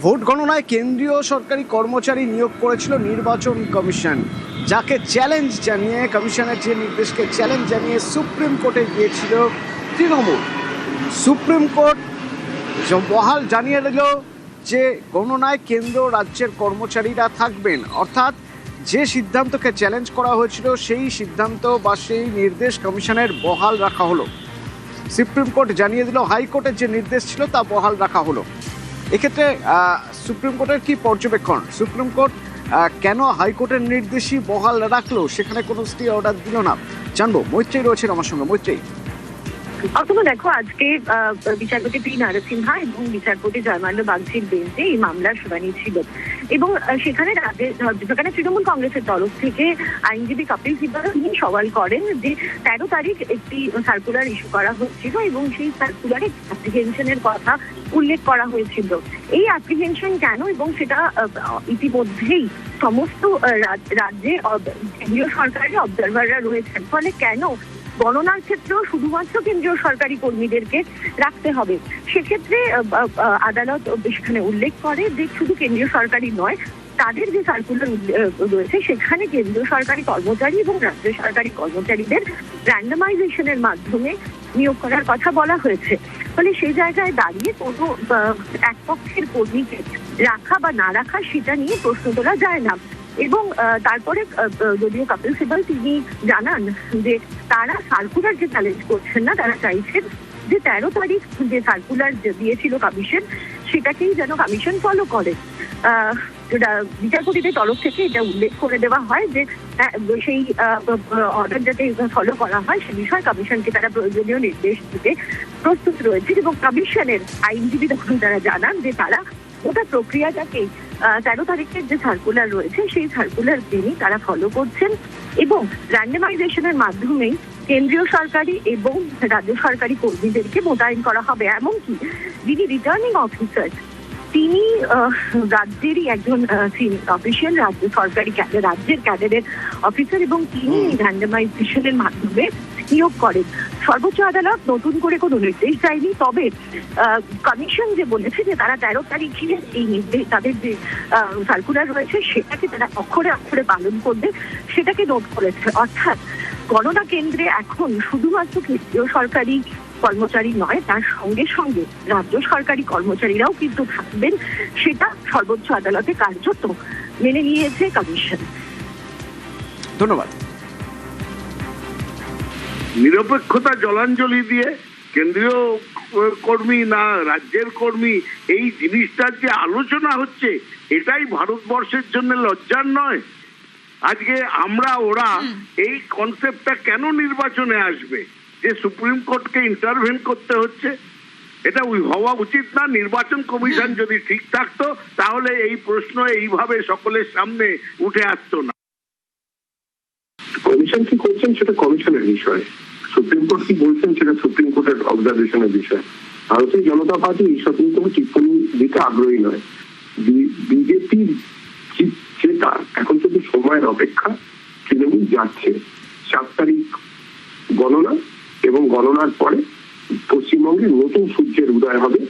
Vote গণনায় কেন্দ্রীয় সরকারি কর্মচারী নিয়োগ করেছিল নির্বাচন কমিশন, যাকে চ্যালেঞ্জ জানিয়ে কমিশনের যে নির্দেশকে চ্যালেঞ্জ জানিয়ে সুপ্রিম কোর্টে গিয়েছিল তৃণমূল। সুপ্রিম কোর্ট বহাল জানিয়ে দিল যে গণনায় কেন্দ্র রাজ্যের কর্মচারীরা থাকবেন, অর্থাৎ যে সিদ্ধান্তকে চ্যালেঞ্জ করা হয়েছিল সেই সিদ্ধান্ত বা সেই নির্দেশ কমিশনের বহাল রাখা হলো। সুপ্রিম কোর্ট জানিয়ে দিল হাইকোর্টের যে নির্দেশ ছিল তা বহাল রাখা হলো। এক্ষেত্রে সুপ্রিম কোর্টের কি পর্যবেক্ষণ? সুপ্রিম কোর্ট কেন হাইকোর্টের নির্দেশই বহাল রাখলো, সেখানে কোনো স্টে অর্ডার দিল না? জানবো। মৈত্রেয়ী রয়েছেন আমার সঙ্গে। মৈত্রেয়ী, অথবা দেখো, আজকে বিচারপতি পি নারসিংহা এবং বিচারপতি জয়মাল্য বাগচির বেঞ্চে এই মামলার শুনানি ছিল এবং সেখানে তৃণমূল কংগ্রেসের তরফ থেকে আইনজীবী কপিল সিব্বল তিনি সওয়াল করেন যে 13 তারিখ একটি সার্কুলার ইস্যু করা হচ্ছিল এবং সেই সার্কুলারে অ্যাপ্রিহেনশনের কথা উল্লেখ করা হয়েছিল। এই অ্যাপ্রিহেনশন কেন, এবং সেটা ইতিমধ্যেই সমস্ত রাজ্যে কেন্দ্রীয় সরকারের অবজারভাররা রয়েছেন, ফলে কেন গণনার ক্ষেত্রেও শুধুমাত্র কেন্দ্রীয় সরকারি কর্মীদেরকে রাখতে হবে? সেক্ষেত্রে আদালত সেখানে উল্লেখ করে যে শুধু কেন্দ্রীয় সরকারি নয়, তাদের যে সার্কুলার রয়েছে সেখানে কেন্দ্রীয় সরকারি কর্মচারী এবং রাজ্য সরকারি কর্মচারীদের র্যান্ডমাইজেশনের মাধ্যমে নিয়োগ করার কথা বলা হয়েছে। ফলে সেই জায়গায় দাঁড়িয়ে কোনো এক পক্ষের কর্মীকে রাখা বা না রাখা সেটা নিয়ে প্রশ্ন তোলা যায় না। এবং তারপরে যদিও কপিল সিব্বল তিনি জানান যে তারা সার্কুলারকে চ্যালেঞ্জ করছেন না, তারা চাইছেন যে 13 তারিখ যে সার্কুলার দিয়েছিল কমিশন সেটাকেই যেন কমিশন ফলো করে। বিচারপতিদের তরফ থেকে এটা উল্লেখ করে দেওয়া হয় যে সেই অর্ডার যাতে ফলো করা হয় সে বিষয়ে কমিশনকে তারা প্রয়োজনীয় নির্দেশ দিতে প্রস্তুত রয়েছে। এবং কমিশনের আইনজীবী তখন তারা জানান যে তারা ওটা প্রক্রিয়াটাকে 13 তারিখের যে সার্কুলার রয়েছে সেই সার্কুলার তিনি তারা ফলো করছেন এবং র্যান্ডমাইজেশনের মাধ্যমেই কেন্দ্রীয় সরকারি এবং রাজ্য সরকারি কর্মীদেরকে মোতায়েন করা হবে। এমনকি যিনি রিটার্নিং অফিসার তিনি রাজ্যেরই একজন অফিসিয়াল, রাজ্য সরকারি রাজ্যের ক্যাডারের অফিসার, এবং তিনি র্যান্ডমাইজেশনের মাধ্যমে নিয়োগ করেন। সর্বোচ্চ আদালত নতুন করে কোনো নির্দেশ দেয়নি, তবে কমিশন যে বলেছে যে তারা 13 তারিখে এই নির্দেশ তাদের যে সার্কুলার রয়েছে সেটাকে তারা অক্ষরে অক্ষরে পালন করবে সেটাকে নোট করেছে। অর্থাৎ গণনা কেন্দ্রে এখন শুধুমাত্র কেন্দ্রীয় সরকারি কর্মচারী নয়, তার সঙ্গে সঙ্গে রাজ্য সরকারি কর্মচারীরাও কিন্তু থাকবেন, সেটা সর্বোচ্চ আদালতে কার্যত মেনে নিয়েছে কমিশন। ধন্যবাদ। নিরপেক্ষতা জলাঞ্জলি দিয়ে কেন্দ্রীয় কর্মী না রাজ্যের কর্মী, এই জিনিসটার যে আলোচনা হচ্ছে এটাই ভারতবর্ষের জন্য লজ্জার নয়? আজকে ওরা এই কনসেপ্টটা কেন নির্বাচনে আসবে যে সুপ্রিম কোর্টকে ইন্টারভেন করতে হচ্ছে? এটা হওয়া উচিত না। নির্বাচন কমিশন যদি ঠিক থাকতো তাহলে এই প্রশ্ন এইভাবে সকলের সামনে উঠে আসতো না। কমিশন কি করছেন সেটা কমিশনের বিষয়, সুপ্রিম কোর্ট কি বলছেন সেটা সুপ্রিম কোর্টের অবজারভেশনের বিষয়। ভারতীয় জনতা পার্টি এই সব কোনো টিপ্পণী দিতে আগ্রহী নয়। বিজেপির যেটা এখন শুধু সময়ের অপেক্ষা, তৃণমূল যাচ্ছে 7 তারিখ গণনা এবং গণনার পরে পশ্চিমবঙ্গে নতুন সূর্যের উদয় হবে।